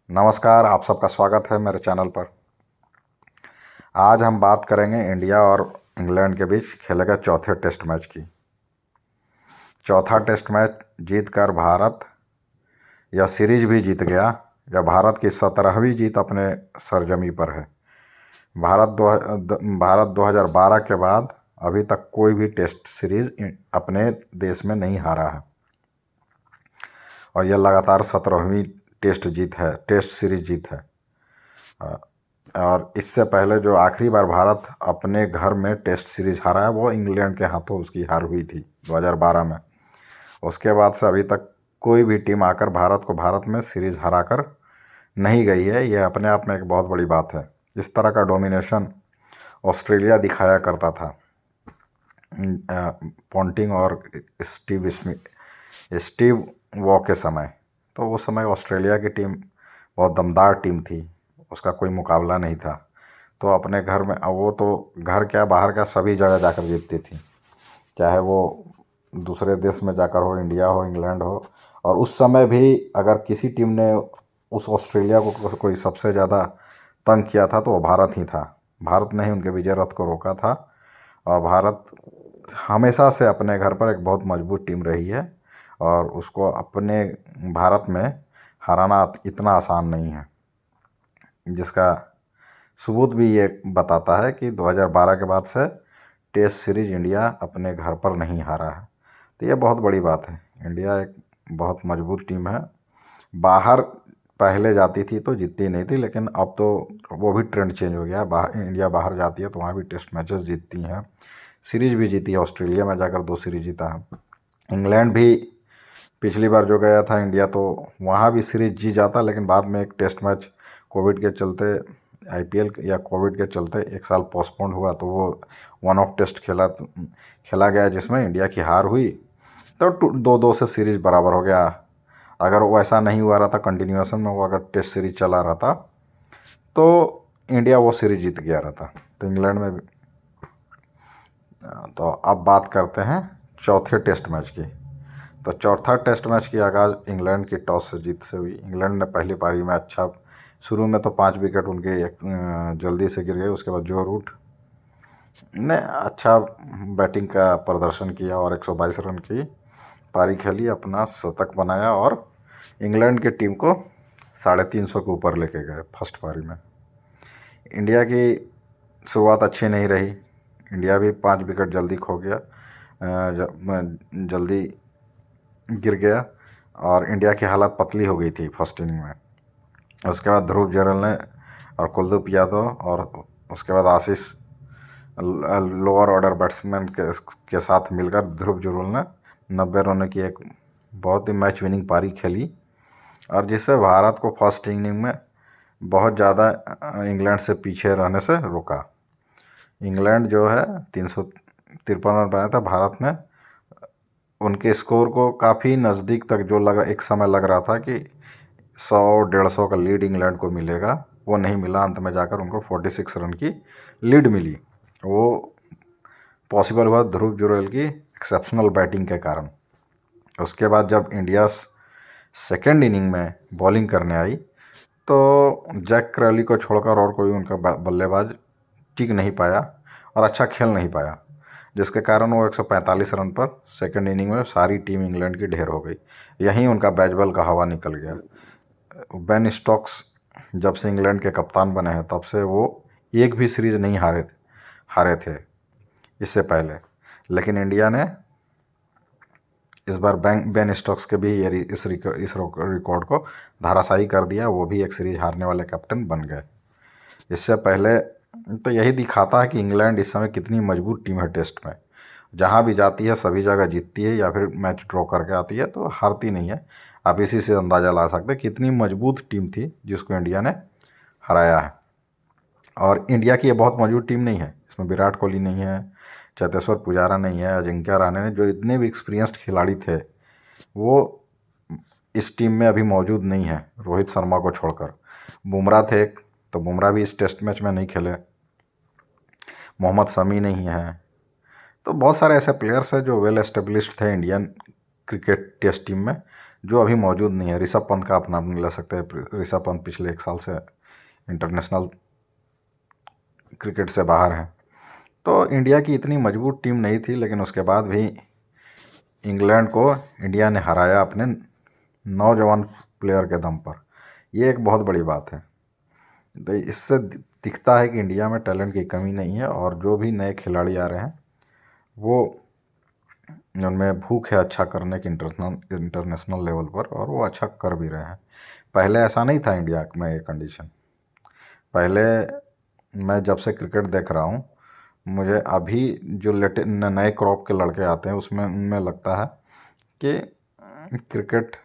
नमस्कार, आप सबका स्वागत है मेरे चैनल पर। आज हम बात करेंगे इंडिया और इंग्लैंड के बीच खेले गए चौथे टेस्ट मैच की। चौथा टेस्ट मैच जीतकर भारत यह सीरीज भी जीत गया। यह भारत की 17वीं जीत अपने सरजमी पर है। भारत 2012 के बाद अभी तक कोई भी टेस्ट सीरीज अपने देश में नहीं हारा है और यह लगातार 17वीं टेस्ट सीरीज जीत है। और इससे पहले जो आखिरी बार भारत अपने घर में टेस्ट सीरीज हारा है वो इंग्लैंड के हाथों उसकी हार हुई थी 2012 में। उसके बाद से अभी तक कोई भी टीम आकर भारत में सीरीज हरा कर नहीं गई है। यह अपने आप में एक बहुत बड़ी बात है। इस तरह का डोमिनेशन ऑस्ट्रेलिया दिखाया करता था पॉन्टिंग और स्टीव वॉ के समय। तो उस समय ऑस्ट्रेलिया की टीम बहुत दमदार टीम थी, उसका कोई मुकाबला नहीं था। तो अपने घर में वो तो घर क्या बाहर का सभी जगह जाकर जीतती थी, चाहे वो दूसरे देश में जाकर हो, इंडिया हो, इंग्लैंड हो। और उस समय भी अगर किसी टीम ने उस ऑस्ट्रेलिया को कोई सबसे ज़्यादा तंग किया था तो वो भारत ही था। भारत ने ही उनके विजय रथ को रोका था। और भारत हमेशा से अपने घर पर एक बहुत मजबूत टीम रही है और उसको अपने भारत में हराना इतना आसान नहीं है, जिसका सबूत भी ये बताता है कि 2012 के बाद से टेस्ट सीरीज इंडिया अपने घर पर नहीं हारा है। तो ये बहुत बड़ी बात है। इंडिया एक बहुत मजबूत टीम है। बाहर पहले जाती थी तो जीतती नहीं थी, लेकिन अब तो वो भी ट्रेंड चेंज हो गया। इंडिया बाहर जाती है तो वहाँ भी टेस्ट मैचेस जीतती हैं, सीरीज भी जीती है। ऑस्ट्रेलिया में जाकर 2 सीरीज जीता है। इंग्लैंड भी पिछली बार जो गया था इंडिया तो वहाँ भी सीरीज जीत जाता, लेकिन बाद में एक टेस्ट मैच कोविड के चलते आईपीएल या कोविड के चलते एक साल पोस्टपोन हुआ तो वो वन ऑफ टेस्ट खेला गया जिसमें इंडिया की हार हुई। तो 2-2 से सीरीज बराबर हो गया। अगर वो ऐसा नहीं हुआ रहता, कंटिन्यूएशन में वो अगर टेस्ट सीरीज चला रहता तो इंडिया वो सीरीज जीत गया रहता। तो इंग्लैंड में भी। तो अब बात करते हैं चौथे टेस्ट मैच की। तो चौथा टेस्ट मैच की आगाज़ इंग्लैंड की टॉस से जीत से हुई। इंग्लैंड ने पहली पारी में अच्छा, शुरू में तो 5 विकेट उनके जल्दी से गिर गए। उसके बाद जो रूट ने अच्छा बैटिंग का प्रदर्शन किया और 122 रन की पारी खेली, अपना शतक बनाया और इंग्लैंड की टीम को 350 के ऊपर लेके गए फर्स्ट पारी में। इंडिया की शुरुआत अच्छी नहीं रही। इंडिया भी 5 विकेट जल्दी खो गया, जल्दी गिर गया और इंडिया की हालत पतली हो गई थी फर्स्ट इनिंग में। उसके बाद ध्रुव जुरैल ने और कुलदीप यादव और उसके बाद आशीष लोअर ऑर्डर बैट्समैन के साथ मिलकर ध्रुव जुरैल ने 90 रनों की एक बहुत ही मैच विनिंग पारी खेली और जिससे भारत को फर्स्ट इनिंग में बहुत ज़्यादा इंग्लैंड से पीछे रहने से रोका। इंग्लैंड जो है 353 रन बनाया था। भारत ने उनके स्कोर को काफ़ी नज़दीक तक जो एक समय लग रहा था कि 100-150 का लीड इंग्लैंड को मिलेगा, वो नहीं मिला। अंत में जाकर उनको 46 रन की लीड मिली। वो पॉसिबल हुआ ध्रुव जुरैल की एक्सेप्शनल बैटिंग के कारण। उसके बाद जब इंडिया सेकेंड इनिंग में बॉलिंग करने आई तो जैक क्रैली को छोड़कर और कोई उनका बल्लेबाज टिक नहीं पाया और अच्छा खेल नहीं पाया, जिसके कारण वो 145 रन पर सेकेंड इनिंग में सारी टीम इंग्लैंड की ढेर हो गई। यहीं उनका बैजबल का हवा निकल गया। बेन स्टोक्स जब से इंग्लैंड के कप्तान बने हैं तब से वो एक भी सीरीज नहीं हारे थे इससे पहले। लेकिन इंडिया ने इस बार बेन स्टोक्स के भी इस रिकॉर्ड को धाराशायी कर दिया। वो भी एक सीरीज हारने वाले कैप्टन बन गए। इससे पहले तो यही दिखाता है कि इंग्लैंड इस समय कितनी मजबूत टीम है। टेस्ट में जहाँ भी जाती है सभी जगह जीतती है या फिर मैच ड्रॉ करके आती है, तो हारती नहीं है। आप इसी से अंदाज़ा ला सकते हैं कितनी मजबूत टीम थी जिसको इंडिया ने हराया है। और इंडिया की ये बहुत मजबूत टीम नहीं है। इसमें विराट कोहली नहीं है, चेतेश्वर पुजारा नहीं है, अजिंक्य रहाणे ने, जो इतने भी एक्सपीरियंस्ड खिलाड़ी थे वो इस टीम में अभी मौजूद नहीं है, रोहित शर्मा को छोड़कर। बुमराह थे तो बुमराह भी इस टेस्ट मैच में नहीं खेले। मोहम्मद शमी नहीं है। तो बहुत सारे ऐसे प्लेयर्स हैं जो वेल एस्टेब्लिश्ड थे इंडियन क्रिकेट टेस्ट टीम में, जो अभी मौजूद नहीं है। ऋषभ पंत का आप नाम ले सकते हैं। ऋषभ पंत पिछले 1 साल से इंटरनेशनल क्रिकेट से बाहर हैं। तो इंडिया की इतनी मजबूत टीम नहीं थी, लेकिन उसके बाद भी इंग्लैंड को इंडिया ने हराया अपने नौजवान प्लेयर के दम पर। ये एक बहुत बड़ी बात है। तो इससे दिखता है कि इंडिया में टैलेंट की कमी नहीं है, और जो भी नए खिलाड़ी आ रहे हैं वो उनमें भूख है अच्छा करने की इंटरनेशनल लेवल पर, और वो अच्छा कर भी रहे हैं। पहले ऐसा नहीं था इंडिया में ये कंडीशन। पहले मैं जब से क्रिकेट देख रहा हूँ, मुझे अभी जो नए क्रॉप के लड़के आते हैं उसमें उनमें लगता है कि क्रिकेट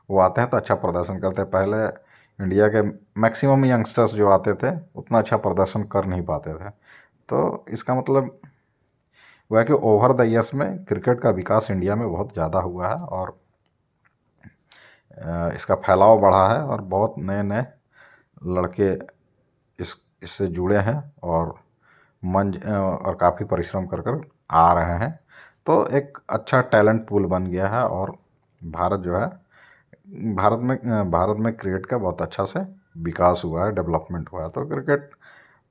वो आते हैं तो अच्छा प्रदर्शन करते हैं। पहले इंडिया के मैक्सिमम यंगस्टर्स जो आते थे उतना अच्छा प्रदर्शन कर नहीं पाते थे। तो इसका मतलब वह है कि ओवर द ईयर्स में क्रिकेट का विकास इंडिया में बहुत ज़्यादा हुआ है, और इसका फैलाव बढ़ा है, और बहुत नए नए लड़के इससे जुड़े हैं, और और काफ़ी परिश्रम कर कर आ रहे हैं। तो एक अच्छा टैलेंट पूल बन गया है, और भारत जो है भारत में क्रिकेट का बहुत अच्छा से विकास हुआ है, डेवलपमेंट हुआ है। तो क्रिकेट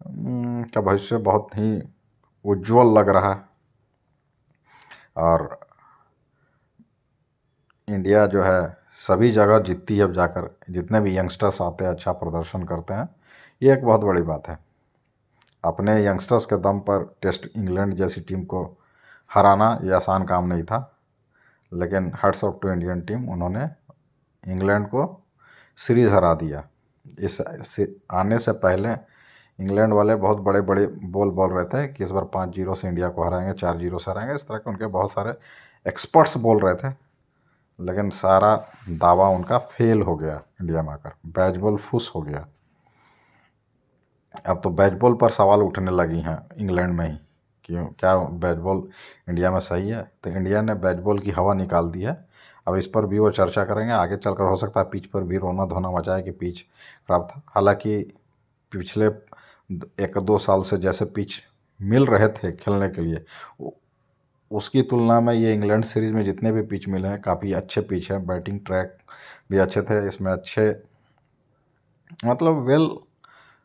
का भविष्य बहुत ही उज्जवल लग रहा है। और इंडिया जो है सभी जगह जीतती है अब जाकर। जितने भी यंगस्टर्स आते हैं अच्छा प्रदर्शन करते हैं, ये एक बहुत बड़ी बात है। अपने यंगस्टर्स के दम पर टेस्ट इंग्लैंड जैसी टीम को हराना ये आसान काम नहीं था, लेकिन hats off to Indian team, उन्होंने इंग्लैंड को सीरीज़ हरा दिया। इस आने से पहले इंग्लैंड वाले बहुत बड़े बड़े बोल रहे थे कि इस बार 5-0 से इंडिया को हराएंगे, 4-0 से हराएंगे। इस तरह के उनके बहुत सारे एक्सपर्ट्स बोल रहे थे, लेकिन सारा दावा उनका फेल हो गया। इंडिया में आकर बैट बॉल फुस हो गया। अब तो बैट बॉल पर सवाल उठने लगी हैं इंग्लैंड में ही, क्यों क्या बैट बॉल इंडिया में सही है। तो इंडिया ने बैट बॉल की हवा निकाल दी है। अब इस पर भी वो चर्चा करेंगे आगे चलकर। हो सकता है पिच पर भी रोना धोना मचाए कि पिच खराब था। हालांकि पिछले 1-2 साल से जैसे पिच मिल रहे थे खेलने के लिए, उसकी तुलना में ये इंग्लैंड सीरीज़ में जितने भी पिच मिले हैं काफ़ी अच्छे पिच हैं। बैटिंग ट्रैक भी अच्छे थे इसमें, अच्छे मतलब वेल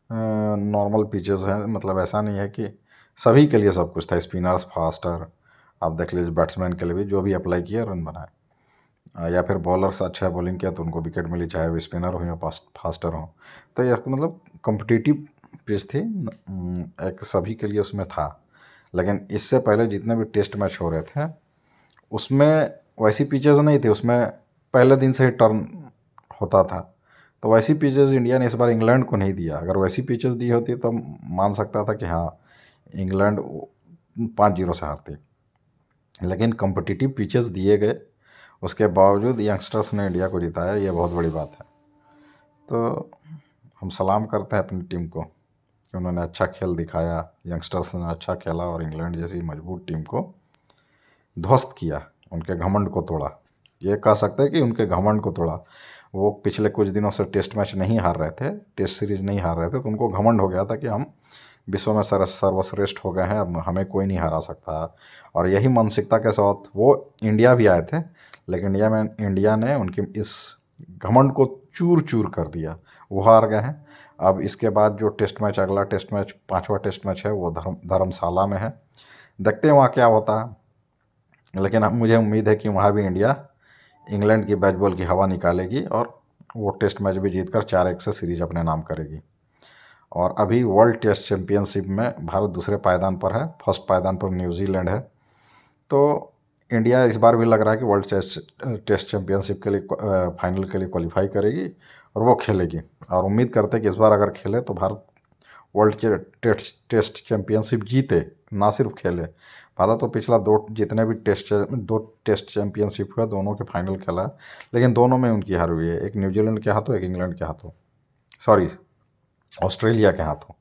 नॉर्मल पिचेस हैं। मतलब ऐसा नहीं है कि सभी के लिए सब कुछ था। स्पिनर्स फास्टर, आप देख लीजिए बैट्समैन के लिए भी जो भी अप्लाई किया रन बनाए, या फिर बॉलर्स अच्छा बॉलिंग किया तो उनको विकेट मिली, चाहे वो स्पिनर हो या फास्टर हो। तो यह मतलब कम्पिटिटिव पिच थी, एक सभी के लिए उसमें था। लेकिन इससे पहले जितने भी टेस्ट मैच हो रहे थे उसमें वैसी पिचेस नहीं थी। उसमें पहले दिन से ही टर्न होता था। तो वैसी पिचेस इंडिया ने इस बार इंग्लैंड को नहीं दिया। अगर वैसी पिचेस दी होती तो मान सकता था कि हाँ इंग्लैंड 5-0 से हारती। लेकिन कम्पिटिटिव पिचेस दिए गए, उसके बावजूद यंगस्टर्स ने इंडिया को जिताया, ये बहुत बड़ी बात है। तो हम सलाम करते हैं अपनी टीम को कि उन्होंने अच्छा खेल दिखाया, यंगस्टर्स ने अच्छा खेला और इंग्लैंड जैसी मजबूत टीम को ध्वस्त किया, उनके घमंड को तोड़ा। ये कह सकते हैं कि उनके घमंड को तोड़ा। वो पिछले कुछ दिनों से टेस्ट मैच नहीं हार रहे थे, टेस्ट सीरीज़ नहीं हार रहे थे, तो उनको घमंड हो गया था कि हम विश्व में सर्वश्रेष्ठ हो गए हैं, अब हमें कोई नहीं हरा सकता। और यही मानसिकता के साथ वो इंडिया भी आए थे, लेकिन इंडिया ने उनके इस घमंड को चूर चूर कर दिया। वो हार गए हैं। अब इसके बाद जो टेस्ट मैच, अगला टेस्ट मैच, 5वां टेस्ट मैच है, वो धर्मशाला में है। देखते हैं वहाँ क्या होता है। लेकिन मुझे उम्मीद है कि वहाँ भी इंडिया इंग्लैंड की बैट बॉल की हवा निकालेगी, और वो टेस्ट मैच भी जीतकर 4-1 से सीरीज अपने नाम करेगी। और अभी वर्ल्ड टेस्ट चैम्पियनशिप में भारत दूसरे पायदान पर है, फर्स्ट पायदान पर न्यूजीलैंड है। तो इंडिया इस बार भी लग रहा है कि वर्ल्ड टेस्ट चैम्पियनशिप के लिए फाइनल के लिए क्वालिफाई करेगी और वो खेलेगी। और उम्मीद करते हैं कि इस बार अगर खेले तो भारत वर्ल्ड टेस्ट चैम्पियनशिप जीते, ना सिर्फ खेले। भारत तो पिछला दो टेस्ट चैम्पियनशिप हुआ, दोनों के फाइनल खेला है, लेकिन दोनों में उनकी हार हुई है। एक न्यूजीलैंड के हाथों, एक इंग्लैंड के हाथों, सॉरी ऑस्ट्रेलिया के हाथों।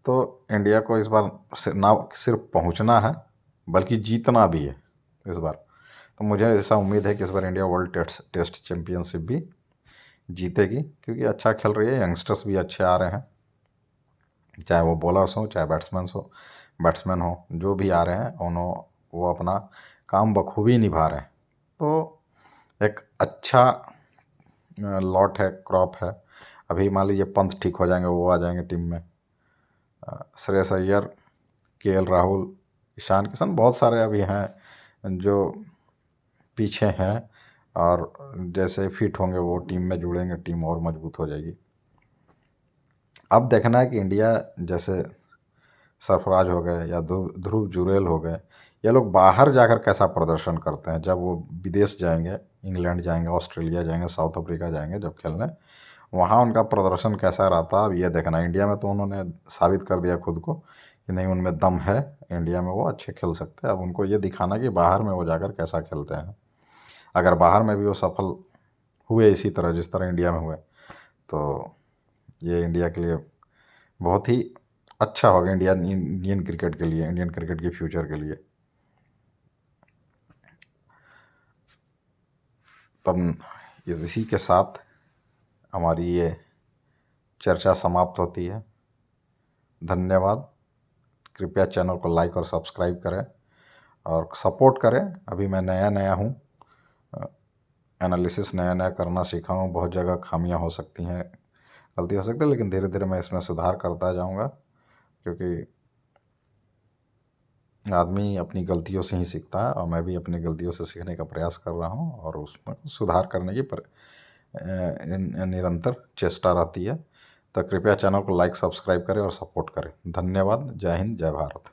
तो इंडिया को इस बार ना सिर्फ पहुंचना है बल्कि जीतना भी है इस बार। तो मुझे ऐसा उम्मीद है कि इस बार इंडिया वर्ल्ड टेस्ट चैम्पियनशिप भी जीतेगी, क्योंकि अच्छा खेल रही है, यंगस्टर्स भी अच्छे आ रहे हैं, चाहे वो बॉलर्स हो चाहे बैट्समैन हो, जो भी आ रहे हैं उन्होंने वो अपना काम बखूबी निभा रहे हैं। तो एक अच्छा लॉट है, क्रॉप है। अभी मान लीजिए पंत ठीक हो जाएंगे, वो आ जाएंगे टीम में। श्रेयस अय्यर, केएल राहुल, ईशान किशन, बहुत सारे अभी हैं जो पीछे हैं, और जैसे फिट होंगे वो टीम में जुड़ेंगे, टीम और मजबूत हो जाएगी। अब देखना है कि इंडिया जैसे सरफराज हो गए या ध्रुव जुरैल हो गए, ये लोग बाहर जाकर कैसा प्रदर्शन करते हैं। जब वो विदेश जाएंगे, इंग्लैंड जाएंगे, ऑस्ट्रेलिया जाएंगे, साउथ अफ्रीका जाएंगे जब खेलने, वहाँ उनका प्रदर्शन कैसा रहता है अब ये देखना। इंडिया में तो उन्होंने साबित कर दिया खुद को कि नहीं, उनमें दम है, इंडिया में वो अच्छे खेल सकते हैं। अब उनको ये दिखाना कि बाहर में वो जाकर कैसा खेलते हैं। अगर बाहर में भी वो सफल हुए इसी तरह जिस तरह इंडिया में हुए, तो ये इंडिया के लिए बहुत ही अच्छा होगा, इंडियन क्रिकेट के लिए, इंडियन क्रिकेट के फ्यूचर के लिए। तब इसी के साथ हमारी ये चर्चा समाप्त होती है। धन्यवाद। कृपया चैनल को लाइक और सब्सक्राइब करें और सपोर्ट करें। अभी मैं नया नया हूँ, एनालिसिस नया नया करना सीखा हूँ। बहुत जगह खामियां हो सकती हैं, गलती हो सकती है, लेकिन धीरे धीरे मैं इसमें सुधार करता जाऊँगा, क्योंकि आदमी अपनी गलतियों से ही सीखता है, और मैं भी अपनी गलतियों से सीखने का प्रयास कर रहा हूँ, और उसमें सुधार करने की निरंतर चेष्टा रहती है। तो कृपया चैनल को लाइक सब्सक्राइब करें और सपोर्ट करें। धन्यवाद। जय हिंद, जय भारत।